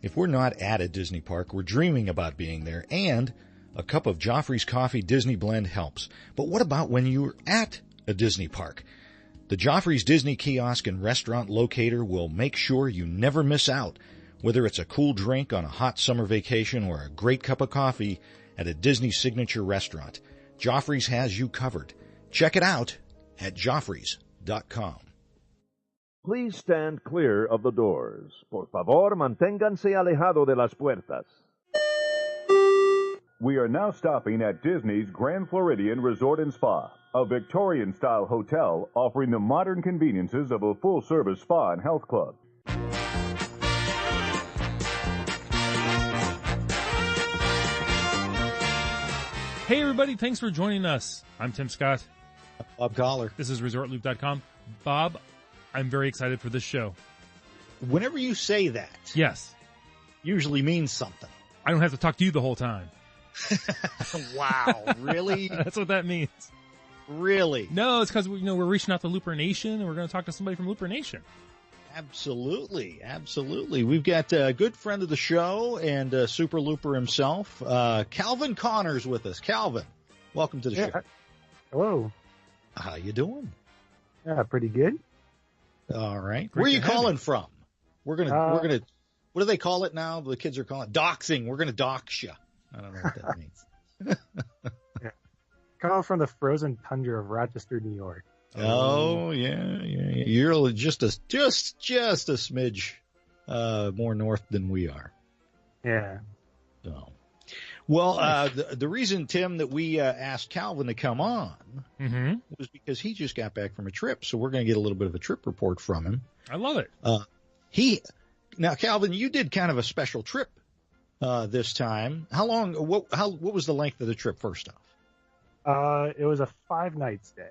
If we're not at a Disney park, we're dreaming about being there, and a cup of Joffrey's Coffee Disney Blend helps. But what about when you're at a Disney park? The Joffrey's Disney Kiosk and Restaurant Locator will make sure you never miss out. Whether it's a cool drink on a hot summer vacation or a great cup of coffee at a Disney signature restaurant, Joffrey's has you covered. Check it out at Joffreys.com. Please stand clear of the doors. Por favor, manténganse alejado de las puertas. We are now stopping at Disney's Grand Floridian Resort and Spa, a Victorian-style hotel offering the modern conveniences of a full-service spa and health club. Hey everybody, thanks for joining us. I'm Tim Scott. Bob Collar. This is ResortLoop.com. Bob, I'm very excited for this show. Whenever you say that, yes, usually means something. I don't have to talk to you the whole time. Wow, really? That's what that means. Really? No, it's because we're reaching out to Looper Nation, and we're going to talk to somebody from Looper Nation. Absolutely, absolutely. We've got a good friend of the show and Super Looper himself, Kalvin Connor's with us. Kalvin, welcome to the show. Hello. How you doing? Yeah, pretty good. All right. Where are you calling from? We're gonna. What do they call it now? The kids are calling it doxing. We're gonna dox you. I don't know what that means. Yeah. Calling from the frozen tundra of Rochester, New York. Oh yeah. You're just a smidge more north than we are. Yeah. So, well, the reason, Tim, that we asked Kalvin to come on was because he just got back from a trip, so we're going to get a little bit of a trip report from him. I love it. Now, Kalvin, you did kind of a special trip this time. How long? What was the length of the trip? First off, it was a 5-night stay.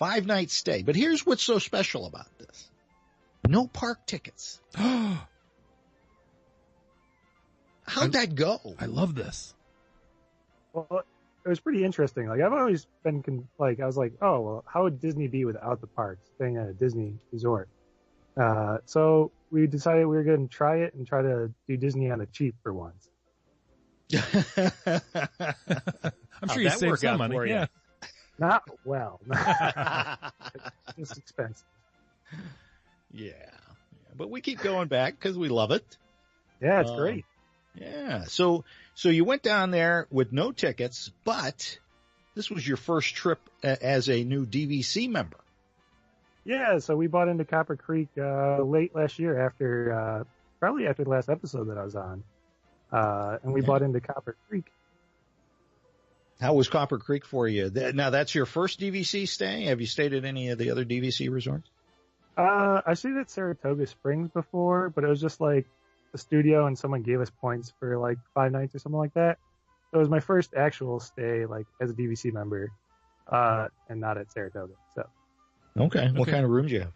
5-night stay. But here's what's so special about this: no park tickets. How'd that go? I love this. Well, it was pretty interesting. Like, I've always been, I was like, oh, well, how would Disney be without the parks, staying at a Disney resort? So we decided we were going to try it and try to do Disney on the cheap for once. I'm sure you saved some money. Yeah. Not well. It's expensive. Yeah. But we keep going back because we love it. Yeah, it's great. Yeah. So you went down there with no tickets, but this was your first trip as a new DVC member. Yeah. So we bought into Copper Creek late last year probably after the last episode that I was on. And we bought into Copper Creek. How was Copper Creek for you? Now, that's your first DVC stay? Have you stayed at any of the other DVC resorts? I stayed at Saratoga Springs before, but it was just like the studio and someone gave us points for like 5 nights or something like that. So it was my first actual stay like as a DVC member, and not at Saratoga. So. Okay. What kind of rooms you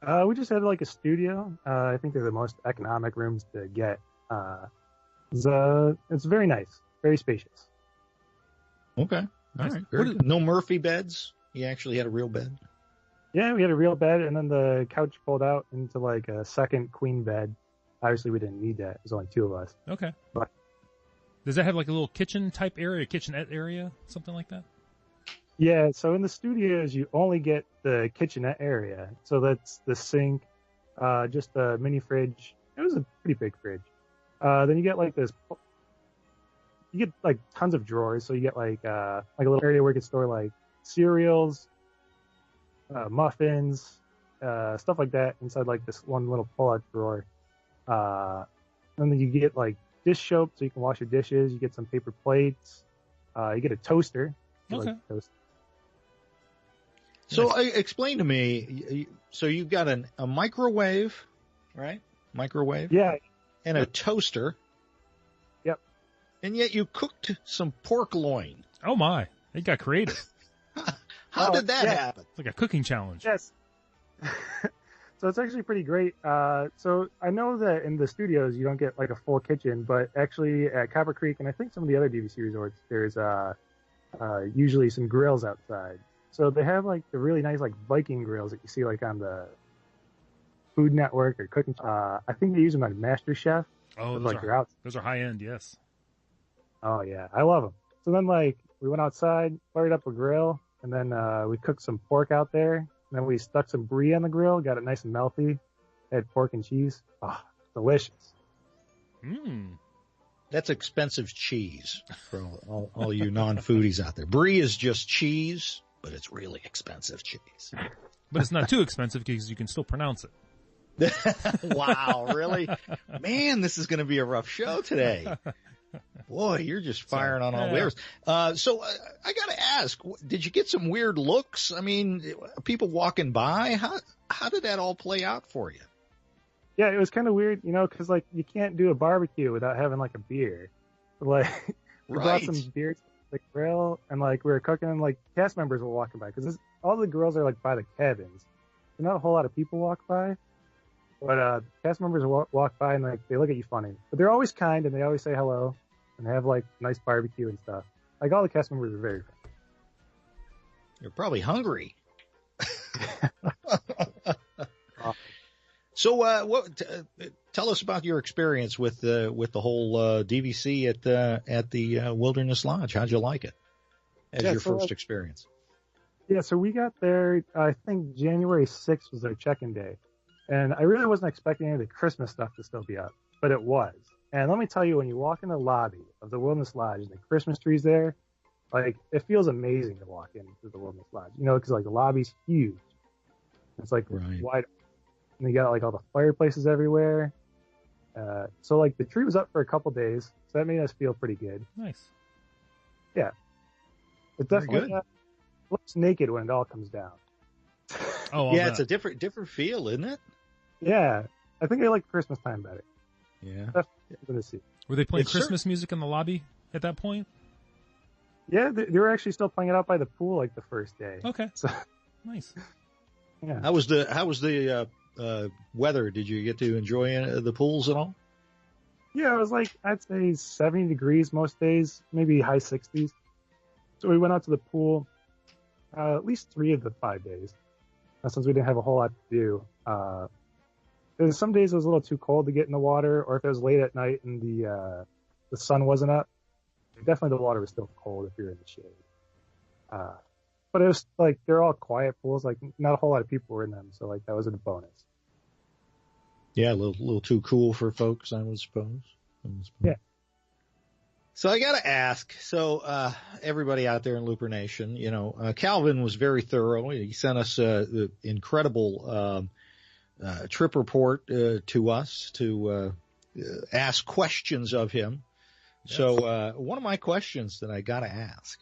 have? We just had like a studio. I think they're the most economic rooms to get. It's very nice, very spacious. Okay. All right. Good. No Murphy beds? You actually had a real bed? Yeah, we had a real bed, and then the couch pulled out into like a second queen bed. Obviously, we didn't need that. There's only 2 of us. Okay. But does that have like a little kitchen type area, kitchenette area, something like that? Yeah, so in the studios, you only get the kitchenette area. So that's the sink, just a mini fridge. It was a pretty big fridge. Then you get like this... You get like tons of drawers, so you get like a little area where you can store like cereals, muffins, stuff like that inside like this one little pull-out drawer. And then you get like dish soap, so you can wash your dishes. You get some paper plates. You get a toaster. Okay. So explain to me. So you've got a microwave, right? Microwave. Yeah. And a toaster. And yet you cooked some pork loin. Oh, my. It got creative. How did that happen? It's like a cooking challenge. Yes. So it's actually pretty great. So I know that in the studios you don't get like a full kitchen, but actually at Copper Creek and I think some of the other DVC resorts, there's usually some grills outside. So they have like the really nice like Viking grills that you see like on the Food Network or Cooking. I think they use them like Master Chef. Oh, those are high end. Yes. Oh yeah, I love them. So then like we went outside, fired up a grill, and then we cooked some pork out there. And then we stuck some brie on the grill, got it nice and melty. Had pork and cheese. Ah, delicious. Mmm. That's expensive cheese for all you non-foodies out there. Brie is just cheese, but it's really expensive cheese. But it's not too expensive because you can still pronounce it. Wow, really? Man, this is going to be a rough show today. Boy, you're just firing on all layers. So I got to ask, did you get some weird looks? I mean, people walking by? How did that all play out for you? Yeah, it was kind of weird, because like you can't do a barbecue without having like a beer. Like we brought some beers to the grill, and like we were cooking, and like cast members were walking by because all the grills are like by the cabins. So not a whole lot of people walk by, but cast members walk by and like they look at you funny, but they're always kind and they always say hello and they have like nice barbecue and stuff. Like all the cast members are very friendly. You're probably hungry. So, tell us about your experience with the whole DVC at the Wilderness Lodge. How'd you like it as your first experience? Yeah, so we got there. I think January 6th was our check-in day, and I really wasn't expecting any of the Christmas stuff to still be up, but it was. And let me tell you, when you walk in the lobby of the Wilderness Lodge and the Christmas trees there, like it feels amazing to walk into the Wilderness Lodge. Because like the lobby's huge. It's like wide. And you got like all the fireplaces everywhere. So like the tree was up for a couple days, so that made us feel pretty good. Nice. Yeah. It definitely looks naked when it all comes down. Oh, yeah, it's a different feel, isn't it? Yeah. I think I like Christmas time better. Yeah. To see. Were they playing Christmas music in the lobby at that point? Yeah, they were actually still playing it out by the pool like the first day. Okay. So nice. Yeah. How was the weather? Did you get to enjoy the pools at all? Yeah, it was like, I'd say 70 degrees most days, maybe high 60s. So we went out to the pool at least 3 of the 5 days, since we didn't have a whole lot to do. Some days it was a little too cold to get in the water, or if it was late at night and the sun wasn't up, definitely the water was still cold if you're in the shade. But it was like, they're all quiet pools, like not a whole lot of people were in them, so like that was a bonus. Yeah, a little too cool for folks, I would suppose. Yeah. So I got to ask, everybody out there in Looper Nation, Kalvin was very thorough. He sent us the incredible trip report to us to ask questions of him. Yes. So one of my questions that I got to ask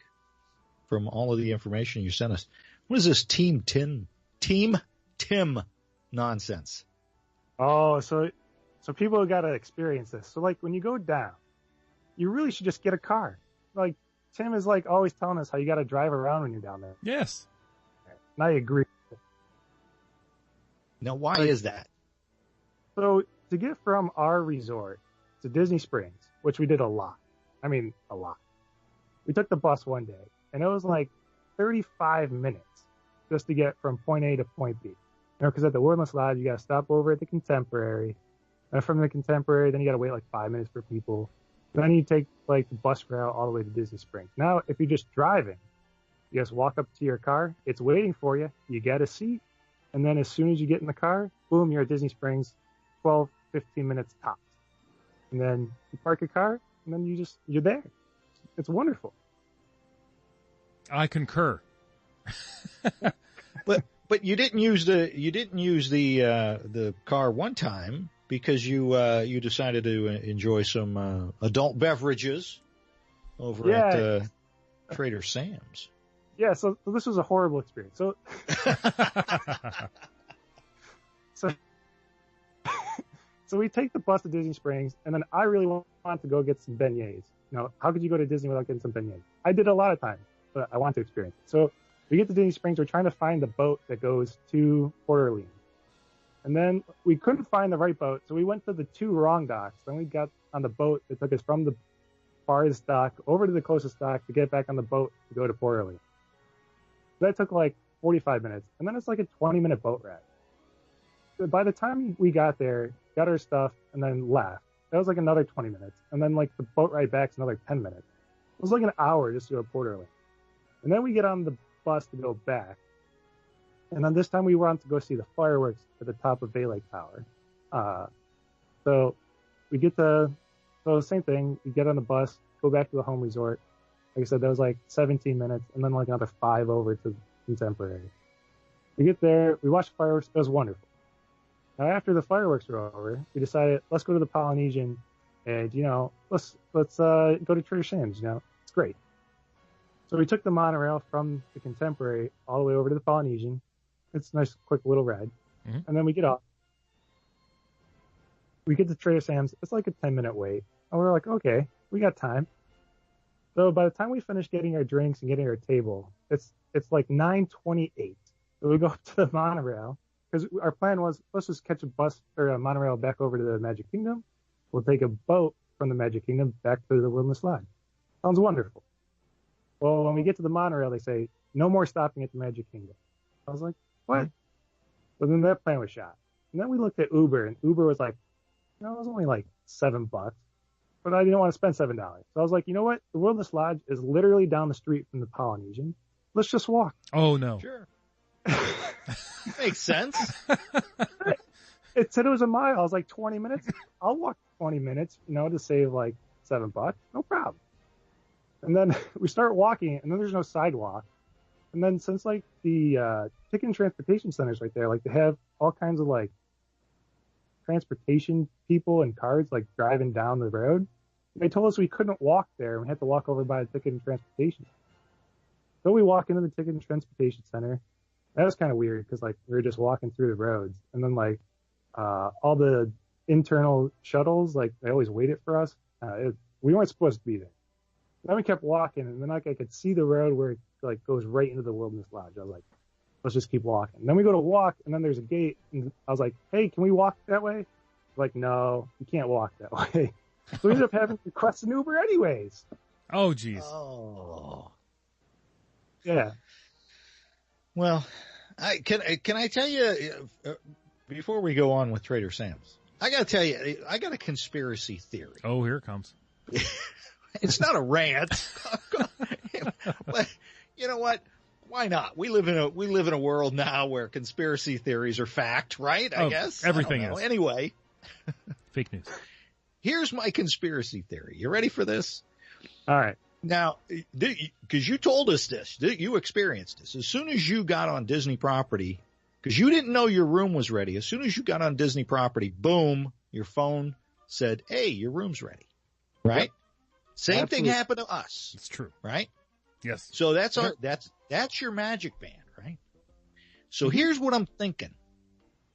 from all of the information you sent us, what is this Team Tim nonsense? Oh, so people got to experience this. So like when you go down, you really should just get a car. Like Tim is like always telling us how you got to drive around when you're down there. Yes. And I agree. Now, why is that? So to get from our resort to Disney Springs, which we did a lot. I mean, a lot. We took the bus one day and it was like 35 minutes just to get from point A to point B. Because at the Wilderness Lodge, you got to stop over at the Contemporary. And from the Contemporary, then you got to wait like 5 minutes for people. Then you take like the bus route all the way to Disney Springs. Now, if you're just driving, you just walk up to your car. It's waiting for you. You get a seat. And then as soon as you get in the car, boom, you're at Disney Springs, 12, 15 minutes tops. And then you park your car, and then you're there. It's wonderful. I concur. But you didn't use the car one time because you decided to enjoy some adult beverages over at Trader Sam's. Yeah, so this was a horrible experience. So so we take the bus to Disney Springs, and then I really want to go get some beignets. How could you go to Disney without getting some beignets? I did a lot of times, but I want to experience it. So we get to Disney Springs. We're trying to find the boat that goes to Port Orleans. And then we couldn't find the right boat, so we went to the 2 wrong docks. Then we got on the boat that took us from the farthest dock over to the closest dock to get back on the boat to go to Port Orleans. That took like 45 minutes. And then it's like a 20-minute boat ride. by the time we got there, got our stuff, and then left, that was like another 20 minutes. And then like the boat ride back's another 10 minutes. It was like an hour just to go to Port Orleans. And then we get on the bus to go back. And then this time we went to go see the fireworks at the top of Bay Lake Tower. So we get so same thing. We get on the bus, go back to the home resort. Like I said, that was like 17 minutes, and then like another 5 over to Contemporary. We get there, we watch the fireworks. It was wonderful. Now after the fireworks were over, we decided let's go to the Polynesian, and let's go to Trader Sam's. It's great. So we took the monorail from the Contemporary all the way over to the Polynesian. It's a nice, quick little ride. Mm-hmm. And then we get off. We get to Trader Sam's. It's like a 10-minute wait. And we're like, okay, we got time. So by the time we finish getting our drinks and getting our table, it's like 9:28. So we go up to the monorail because our plan was, let's just catch a bus or a monorail back over to the Magic Kingdom. We'll take a boat from the Magic Kingdom back to the Wilderness Lodge. Sounds wonderful. Well, when we get to the monorail, they say, no more stopping at the Magic Kingdom. I was like, what? So then that plan was shot. And then we looked at Uber, and Uber was like, it was only like $7, but I didn't want to spend $7. So I was like, you know what? The Wilderness Lodge is literally down the street from the Polynesian. Let's just walk. Oh, no. Sure. Makes sense. It said it was a mile. I was like, 20 minutes? I'll walk 20 minutes, to save like $7. No problem. And then we start walking, and then there's no sidewalk. And then since like the ticket and transportation centers right there, like they have all kinds of like transportation people and cars like driving down the road. They told us we couldn't walk there. We had to walk over by the ticket and transportation. So we walk into the ticket and transportation center. That was kind of weird because like we were just walking through the roads, and then like all the internal shuttles, like they always waited for us. We weren't supposed to be there. Then we kept walking, and then like I could see the road where it like goes right into the Wilderness Lodge. I was like, let's just keep walking. And then we go to walk, and then there's a gate, and I was like, hey, can we walk that way? Like, no, you can't walk that way. So we ended up having to request an Uber anyways. Oh, geez. Oh. Yeah. Well, can I tell you, before we go on with Trader Sam's, I got to tell you, I got a conspiracy theory. Oh, here it comes. It's not a rant, but you know what? Why not? We live in a world now where conspiracy theories are fact, right? I guess everything is. Anyway, fake news. Here's my conspiracy theory. You ready for this? All right. Now, because you told us this, you experienced this. As soon as you got on Disney property, because you didn't know your room was ready, as soon as you got on Disney property, boom, your phone said, hey, your room's ready. Right? Yep. Same Absolutely. Thing happened to us. It's true. Right? Yes. So that's your magic band, right? So here's what I'm thinking.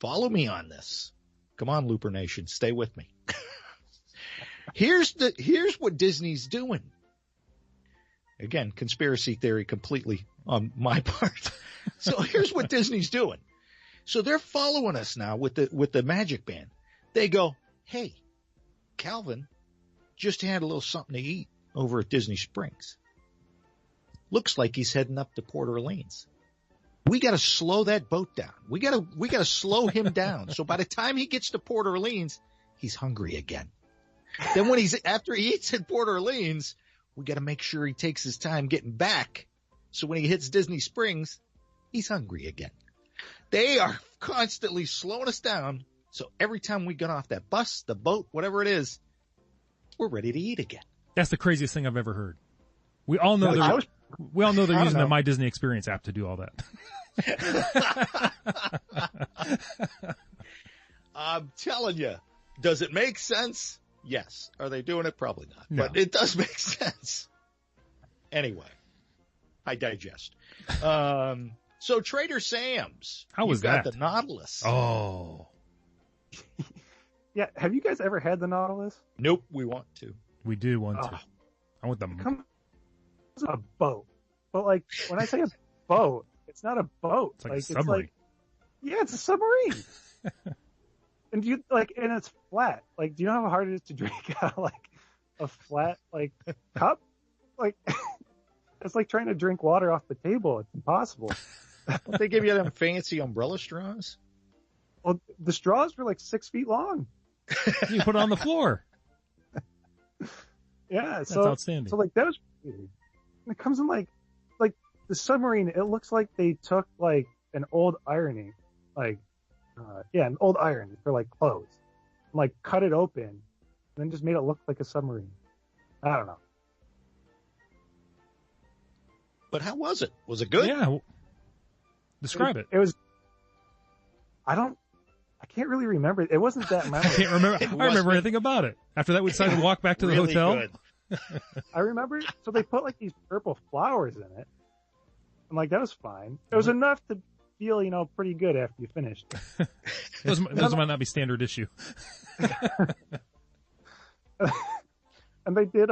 Follow me on this. Come on, Looper Nation, stay with me. Here's what Disney's doing. Again, conspiracy theory completely on my part. So here's what Disney's doing. So they're following us now with the magic band. They go, hey, Kalvin just had a little something to eat over at Disney Springs. Looks like he's heading up to Port Orleans. We got to slow that boat down. We got to slow him down. So by the time he gets to Port Orleans, he's hungry again. Then after he eats at Port Orleans, we got to make sure he takes his time getting back. So when he hits Disney Springs, he's hungry again. They are constantly slowing us down. So every time we get off that bus, the boat, whatever it is, we're ready to eat again. That's the craziest thing I've ever heard. We all know they're using the My Disney Experience app to do all that. I'm telling you, does it make sense? Yes. Are they doing it? Probably not. No. But it does make sense. Anyway, I digest. So Trader Sam's. How was that? Got the Nautilus. Oh. Yeah. Have you guys ever had the Nautilus? Nope. We want to. We do want to. I want them. It's a boat. But like when I say a boat, it's not a boat. It's like a submarine. It's a submarine. And and it's flat. Like, do you know how hard it is to drink out like a flat cup? Like it's like trying to drink water off the table. It's impossible. Don't they give you them fancy umbrella straws? Well, the straws were like 6 feet long. You put it on the floor. Yeah, That's so outstanding. So like that was weird. And it comes in like the submarine. It looks like they took like an old ironing, an old iron for like clothes, and, like cut it open, and then just made it look like a submarine. I don't know. But how was it? Was it good? Yeah. Describe it. It was. I can't really remember. It wasn't that I memorable. can't remember. I remember anything about it. After that, we decided to walk back to the Really hotel. good. I remember. So they put like these purple flowers in it, and like that was fine. It was enough to feel, pretty good after you finished. Those might not be standard issue. And they did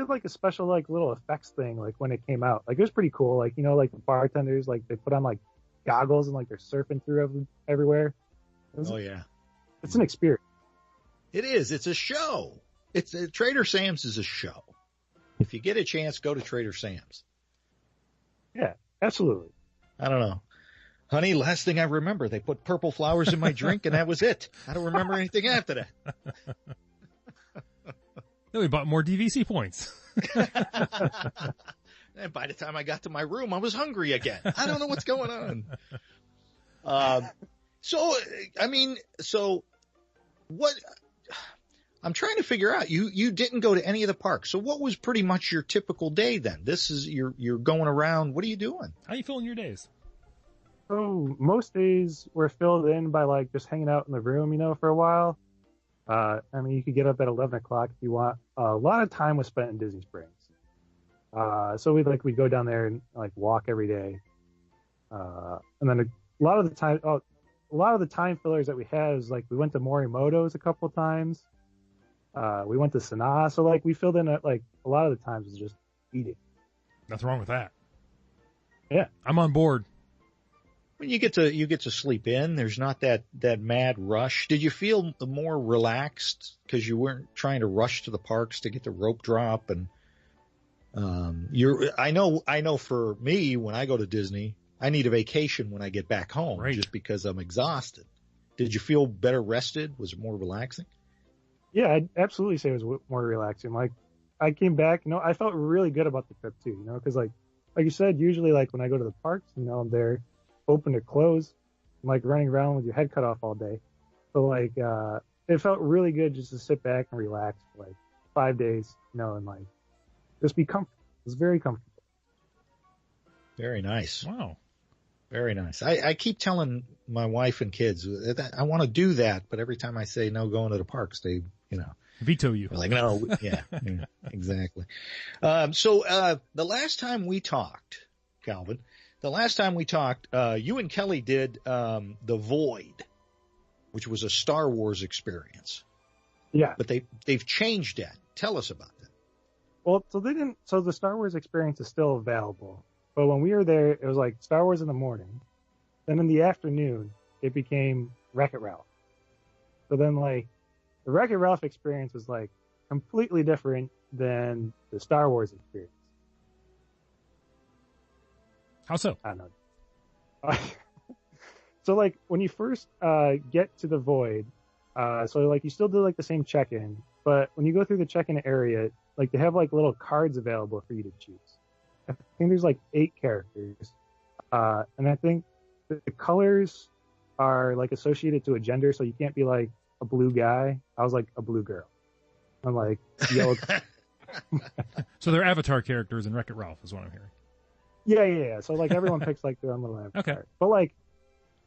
like a special like little effects thing like when it came out. Like it was pretty cool. Like like the bartenders like they put on like goggles and like they're surfing through everywhere. Oh yeah, it's an experience. It is. It's a show. Trader Sam's is a show. If you get a chance, go to Trader Sam's. Yeah, absolutely. I don't know. Honey, last thing I remember, they put purple flowers in my drink, and that was it. I don't remember anything after that. Then we bought more DVC points. And by the time I got to my room, I was hungry again. I don't know what's going on. So what? I'm trying to figure out. You didn't go to any of the parks. So what was pretty much your typical day then? This is you're going around. What are you doing? How are you filling your days? So most days were filled in by like just hanging out in the room, for a while. You could get up at 11 o'clock if you want. A lot of time was spent in Disney Springs. So we'd go down there and like walk every day. And then a lot of the time fillers that we had is like we went to Morimoto's a couple times. We went to Sanaa. So like we filled in like a lot of the times was just eating. Nothing wrong with that. Yeah. I'm on board. When you get to sleep in, there's not that mad rush. Did you feel more relaxed because you weren't trying to rush to the parks to get the rope drop? And I know for me, when I go to Disney, I need a vacation when I get back home, right, just because I'm exhausted. Did you feel better rested? Was it more relaxing? Yeah, I'd absolutely say it was more relaxing. Like I came back, I felt really good about the trip too, because like you said, usually like when I go to the parks, I'm there open to close, and, like running around with your head cut off all day. So like it felt really good just to sit back and relax for like 5 days, and like just be comfortable. It was very comfortable. Very nice. Wow. Very nice. I keep telling my wife and kids that I want to do that, but every time I say no going to the parks, they, veto you. They're like, no, yeah, exactly. So the last time we talked, Kalvin, you and Kelly did The Void, which was a Star Wars experience. Yeah. But they've changed that. Tell us about that. Well, so the Star Wars experience is still available. But when we were there, it was like Star Wars in the morning. Then in the afternoon, it became Wreck-It Ralph. So then like the Wreck-It Ralph experience was like completely different than the Star Wars experience. How so? I don't know. So like when you first get to the Void, so like you still do like the same check-in, but when you go through the check-in area, like they have like little cards available for you to choose. I think there's like 8 characters, and I think the colors are like associated to a gender, so you can't be like a blue guy. I was like a blue girl. I'm like yellow. So they're avatar characters in Wreck-It Ralph is what I'm hearing. Yeah. So like everyone picks like their own little avatar. Okay. But like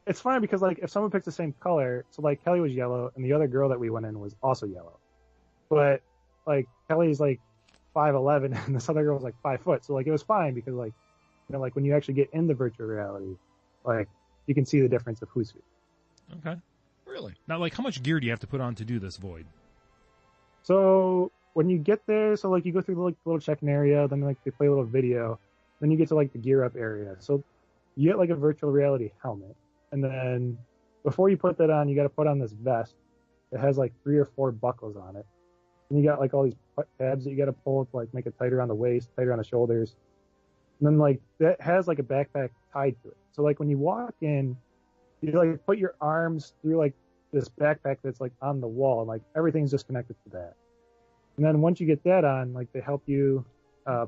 it's fine because like if someone picks the same color, so like Kelly was yellow and the other girl that we went in was also yellow. But like Kelly's like 5'11" and this other girl was like 5 foot. So like it was fine because like like when you actually get in the virtual reality, like you can see the difference of who's who. Okay. Really? Now, like, how much gear do you have to put on to do this Void? So when you get there, so like you go through the like, little check-in area, then like they play a little video, then you get to like the gear up area. So you get like a virtual reality helmet, and then before you put that on, you got to put on this vest. It has like 3 or 4 buckles on it, and you got like all these tabs that you got to pull to like make it tighter on the waist, tighter on the shoulders, and then like that has like a backpack tied to it. So like when you walk in, you like put your arms through like this backpack that's like on the wall, and like everything's just connected to that. And then once you get that on, like they help you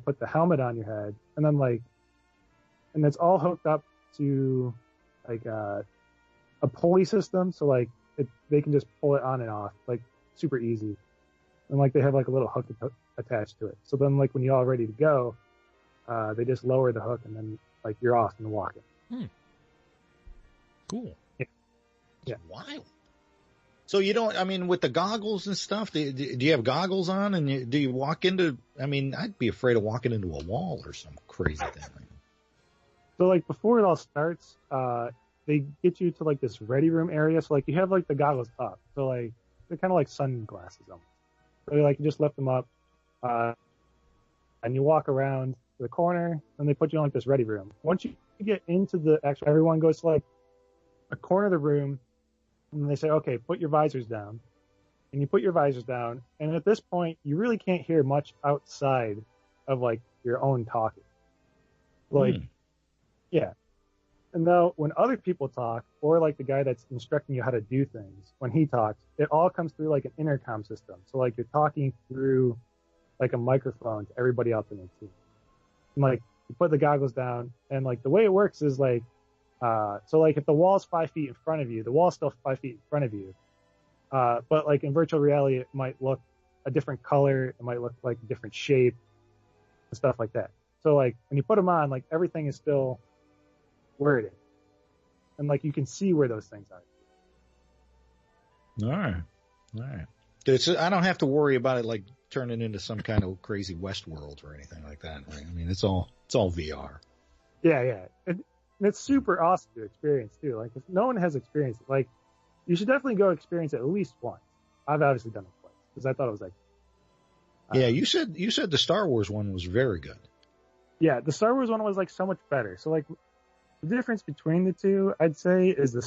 put the helmet on your head, and then like, and it's all hooked up to like a pulley system, so like they can just pull it on and off like super easy. And like they have like a little hook attached to it. So then like when you're all ready to go, they just lower the hook and then like you're off and walking. Cool. Yeah. Wild. So you don't, I mean, with the goggles and stuff, do you have goggles on and do you walk into, I mean, I'd be afraid of walking into a wall or some crazy thing. So like before it all starts, they get you to like this ready room area. So like you have like the goggles up. So like they're kind of like sunglasses almost. So like you just lift them up, and you walk around the corner, and they put you on like this ready room. Once you get into the actual, everyone goes to like a corner of the room, and they say, okay, put your visors down. And you put your visors down, and at this point, you really can't hear much outside of like your own talking. Like, yeah. And though when other people talk, or like the guy that's instructing you how to do things, when he talks, it all comes through like an intercom system. So like you're talking through like a microphone to everybody else in the team. And like you put the goggles down, and like the way it works is like, so like if the wall's 5 feet in front of you, the wall's still 5 feet in front of you. But like in virtual reality, it might look a different color. It might look like a different shape and stuff like that. So like when you put them on, like everything is still where it is. And like you can see where those things are. All right. I don't have to worry about it like turning into some kind of crazy Westworld or anything like that, right? I mean, it's all VR. Yeah. And it's super awesome to experience too. Like if no one has experienced it, like you should definitely go experience it at least once. I've obviously done it twice because I thought it was like. Yeah, you said the Star Wars one was very good. Yeah, the Star Wars one was like so much better. So like the difference between the two, I'd say, is the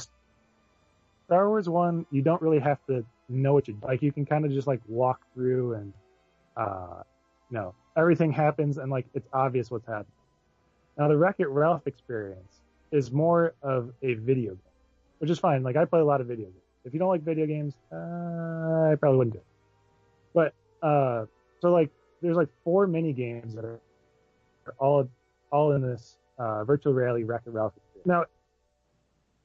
Star Wars one, you don't really have to know what you like. You can kind of just like walk through and, everything happens and like it's obvious what's happening. Now the Wreck-It Ralph experience is more of a video game, which is fine. Like I play a lot of video games. If you don't like video games, I probably wouldn't do it. But so like there's like 4 mini games that are all in this virtual reality Wreck-It Ralph experience. Now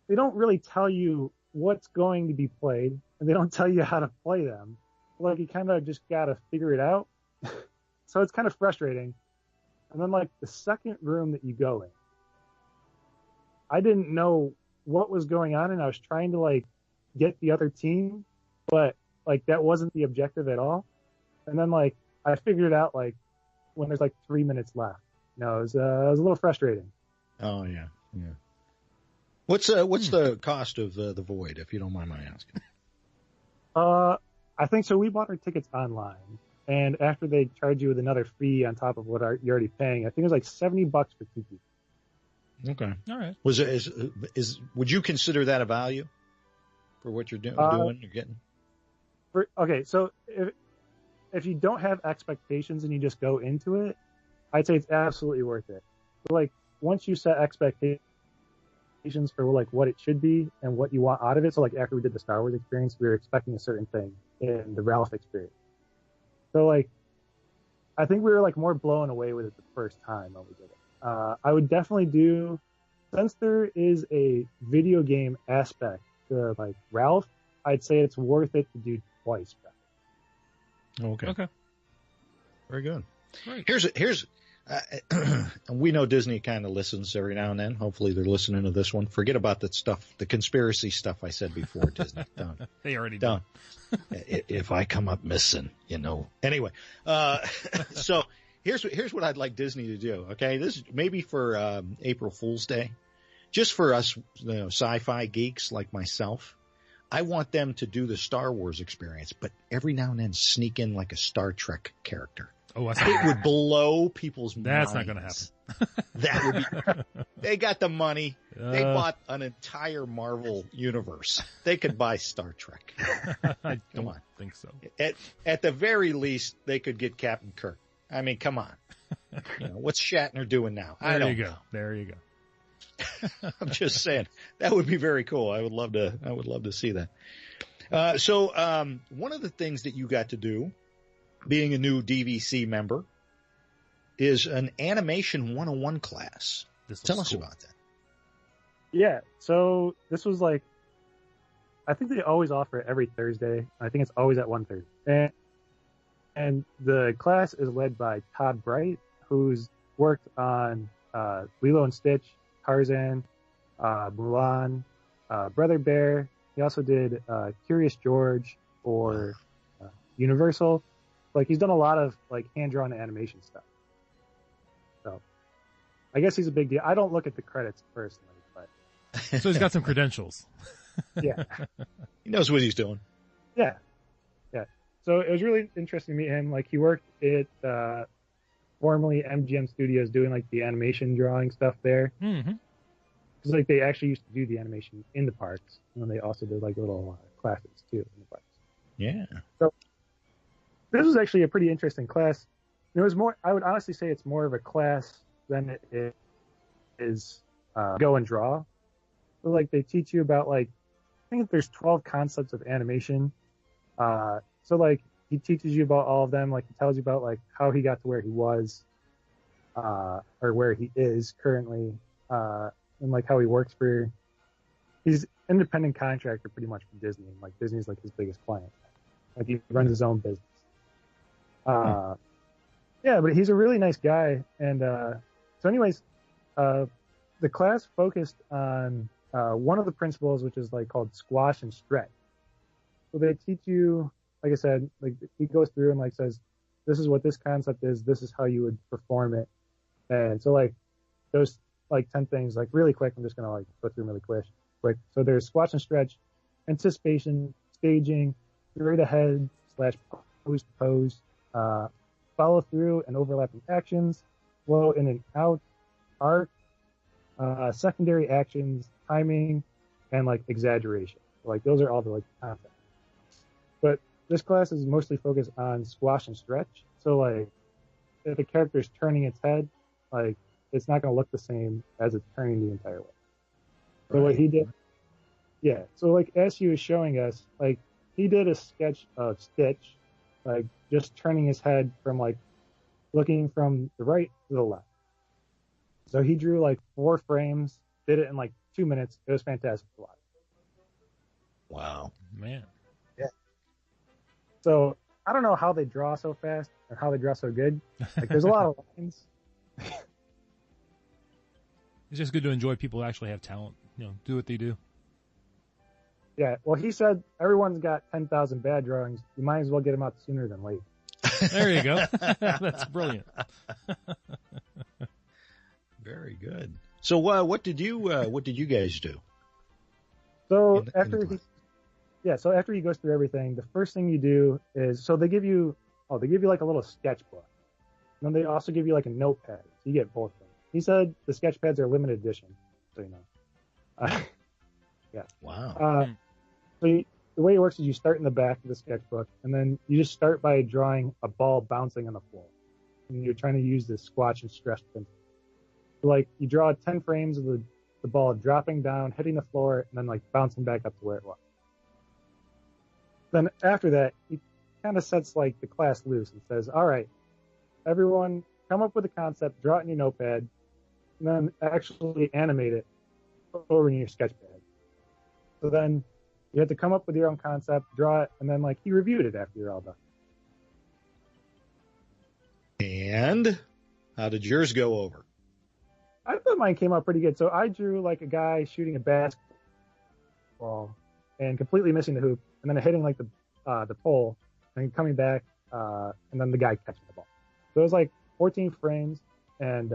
they don't really tell you what's going to be played, and they don't tell you how to play them. Like you kind of just gotta figure it out. So it's kind of frustrating. And then like the second room that you go in, I didn't know what was going on, and I was trying to like get the other team, but like that wasn't the objective at all. And then like I figured it out like when there's like 3 minutes left. No, it was a little frustrating. Oh yeah. What's the cost of the Void, if you don't mind my asking? I think so. We bought our tickets online, and after they charge you with another fee on top of what you're already paying, I think it was like $70 for 2 people. Okay, all right. Would you consider that a value for what you're doing? You're getting. Okay, so if you don't have expectations and you just go into it, I'd say it's absolutely worth it. But like once you set expectations for like what it should be and what you want out of it. So like after we did the Star Wars experience, we were expecting a certain thing in the Ralph experience. So like, I think we were like more blown away with it the first time when we did it. I would definitely do, since there is a video game aspect to like Ralph, I'd say it's worth it to do twice. Okay. Very good. Great. Here's we know Disney kind of listens every now and then. Hopefully they're listening to this one. Forget about that stuff, the conspiracy stuff I said before, Disney. Don't. They already don't. If I come up missing, Anyway, so here's what I'd like Disney to do. Okay, this is maybe for April Fool's Day, just for us, sci-fi geeks like myself. I want them to do the Star Wars experience, but every now and then sneak in like a Star Trek character. Oh, it would blow people's minds. That's not going to happen. That would be. They got the money. They bought an entire Marvel universe. They could buy Star Trek. I don't think so. At the very least, they could get Captain Kirk. I mean, come on. What's Shatner doing now? There you go. I'm just saying that would be very cool. I would love to see that. So one of the things that you got to do, being a new DVC member, is an animation 101 class. Tell us about that. Yeah. So this was like, I think they always offer it every Thursday. I think it's always at 1:30. And the class is led by Todd Bright, who's worked on Lilo and Stitch, Tarzan, Mulan, Brother Bear. He also did Curious George for Universal. Like, he's done a lot of like hand-drawn animation stuff. So I guess he's a big deal. I don't look at the credits personally, but so he's got some credentials. Yeah. He knows what he's doing. Yeah. Yeah. So it was really interesting to meet him. Like, he worked at formerly MGM Studios doing like the animation drawing stuff there. Mm-hmm. Because like they actually used to do the animation in the parks, and then they also did like little classes too in the parks. Yeah. So this was actually a pretty interesting class. It was more, I would honestly say it's more of a class than it is go and draw. So like they teach you about like, I think there's 12 concepts of animation. So like he teaches you about all of them. Like he tells you about like how he got to where he was, or where he is currently, and like how he works for. He's independent contractor pretty much for Disney. And like Disney's like his biggest client. Like he runs his own business. Yeah, but he's a really nice guy. And so anyways, the class focused on one of the principles, which is like called squash and stretch. So they teach you, like I said, like he goes through and like says, this is what this concept is. This is how you would perform it. And so like those like 10 things, like really quick, I'm just going to like go through them really quick. So there's squash and stretch, anticipation, staging, straight ahead / pose, follow through and overlapping actions, flow in and out, arc, secondary actions, timing, and like exaggeration. Like those are all the like concepts. But this class is mostly focused on squash and stretch. So like if a character is turning its head, like it's not going to look the same as it's turning the entire way. So what he did, yeah. So like as he was showing us, like he did a sketch of Stitch, like just turning his head from like looking from the right to the left. So he drew like 4 frames, did it in like 2 minutes. It was fantastic to watch. Wow, man. Yeah. So I don't know how they draw so fast or how they draw so good. Like there's a lot of lines. It's just good to enjoy people who actually have talent, do what they do. Yeah, well, he said everyone's got 10,000 bad drawings. You might as well get them out sooner than late. There you go. That's brilliant. Very good. So, what did you guys do? So after he goes through everything, the first thing you do is, so they give you like a little sketchbook. And then they also give you like a notepad. So you get both of them. He said the sketch pads are limited edition, so you know. Yeah. Wow. So the way it works is you start in the back of the sketchbook, and then you just start by drawing a ball bouncing on the floor. And you're trying to use this squash and stretch principle. So like you draw 10 frames of the ball dropping down, hitting the floor, and then like bouncing back up to where it was. Then after that, he kind of sets like the class loose and says, all right, everyone come up with a concept, draw it in your notepad, and then actually animate it over in your sketch pad. So then you have to come up with your own concept, draw it, and then like he reviewed it after you're all done. And how did yours go over? I thought mine came out pretty good. So I drew like a guy shooting a basketball and completely missing the hoop, and then hitting like the pole, and coming back, and then the guy catching the ball. So it was like 14 frames, and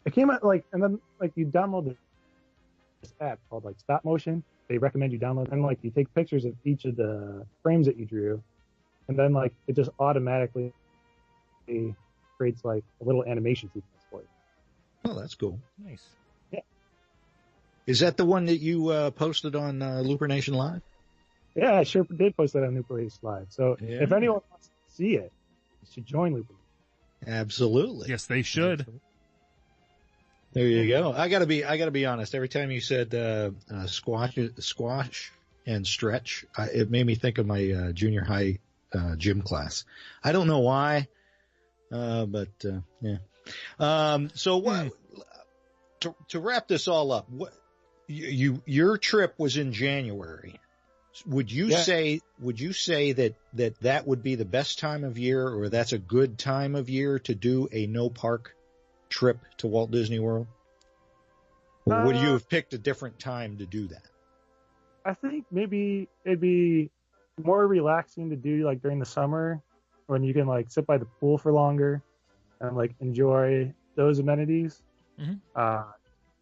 it came out like, and then like you download this app called like Stop Motion. They recommend you download, and like you take pictures of each of the frames that you drew, and then like it just automatically creates like a little animation sequence for you. Oh, that's cool. Nice. Yeah. Is that the one that you posted on Looper Nation Live? Yeah, I sure did post that on Looper Nation Live. So if anyone wants to see it, you should join Looper. Absolutely. Yes, they should. Absolutely. There you go. I gotta be honest. Every time you said squash and stretch, it made me think of my junior high gym class. I don't know why, but yeah. So what? To wrap this all up, your trip was in January. Would you say that would be the best time of year, or that's a good time of year to do a no park trip to Walt Disney World? Or would you have picked a different time to do that? I think maybe it'd be more relaxing to do like during the summer when you can like sit by the pool for longer and like enjoy those amenities. Mm-hmm.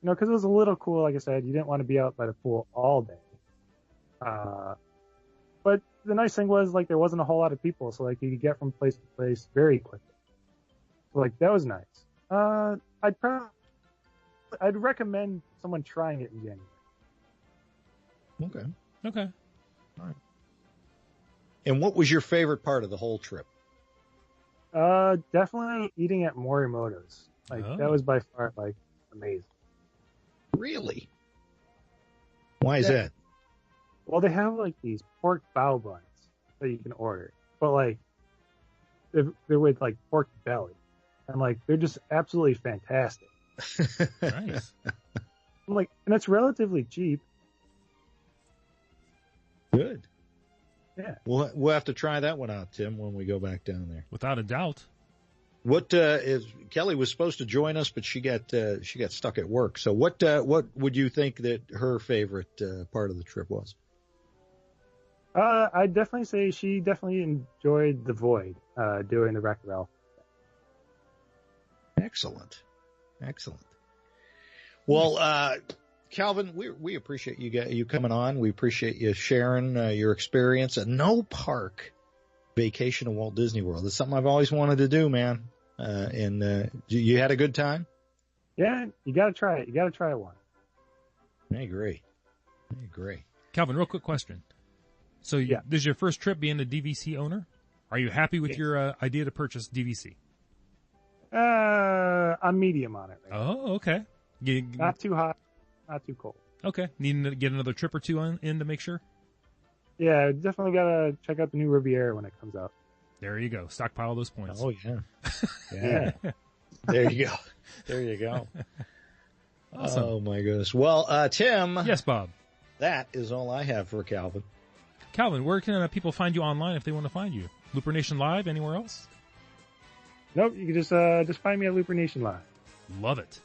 Because it was a little cool. Like I said, you didn't want to be out by the pool all day. But the nice thing was like there wasn't a whole lot of people, so like you could get from place to place very quickly. So, like that was nice. I'd recommend someone trying it in January. Okay. All right. And what was your favorite part of the whole trip? Definitely eating at Morimoto's. Like that was by far like amazing. Really? Why is that? Well, they have like these pork bao buns that you can order, but like they're with like pork belly, and like they're just absolutely fantastic. Nice. I'm like, and it's relatively cheap. Good. Yeah. We'll have to try that one out, Tim, when we go back down there. Without a doubt. What is Kelly was supposed to join us, but she got stuck at work. So what would you think that her favorite part of the trip was? I'd definitely say she definitely enjoyed the void doing the Wreck-It Ralph. Excellent. Well, Kalvin, we appreciate you coming on. We appreciate you sharing your experience at No Park Vacation at Walt Disney World. It's something I've always wanted to do, man. And you had a good time? Yeah, you got to try it. You got to try it once. I agree. Kalvin, real quick question. So this is your first trip being a DVC owner? Are you happy with your idea to purchase DVC? I'm medium on it. Right Oh, okay. Not too hot, not too cold. Okay. Needing to get another trip or two in to make sure? Yeah, definitely got to check out the new Riviera when it comes out. There you go. Stockpile those points. Oh, yeah. Yeah. There you go. Awesome. Oh, my goodness. Well, Tim. Yes, Bob. That is all I have for Kalvin. Kalvin, where can people find you online if they want to find you? Looper Nation Live? Anywhere else? Nope, you can just find me at Looper Nation Live. Love it.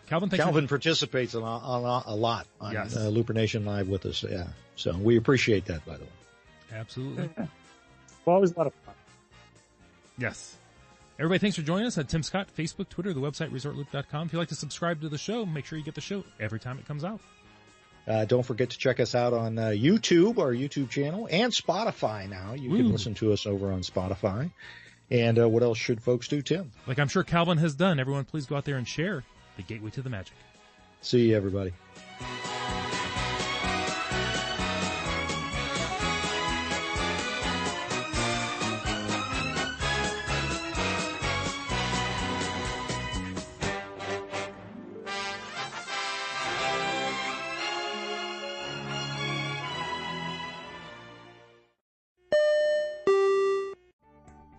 Kalvin, Kalvin participates a lot on Looper Nation Live with us. Yeah, so we appreciate that, by the way. Absolutely. Well, always a lot of fun. Yes. Everybody, thanks for joining us at Tim Scott, Facebook, Twitter, the website, ResortLoop.com. If you'd like to subscribe to the show, make sure you get the show every time it comes out. Don't forget to check us out on YouTube, our YouTube channel, and Spotify now. You can listen to us over on Spotify. And what else should folks do, Tim? Like I'm sure Kalvin has done. Everyone, please go out there and share the gateway to the magic. See you, everybody.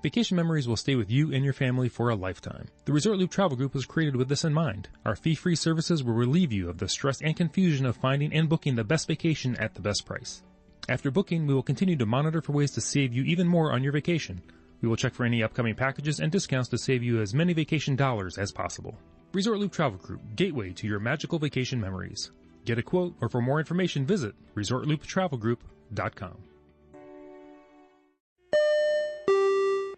Vacation memories will stay with you and your family for a lifetime. The Resort Loop Travel Group was created with this in mind. Our fee-free services will relieve you of the stress and confusion of finding and booking the best vacation at the best price. After booking, we will continue to monitor for ways to save you even more on your vacation. We will check for any upcoming packages and discounts to save you as many vacation dollars as possible. Resort Loop Travel Group, gateway to your magical vacation memories. Get a quote, or for more information, visit ResortLoopTravelGroup.com.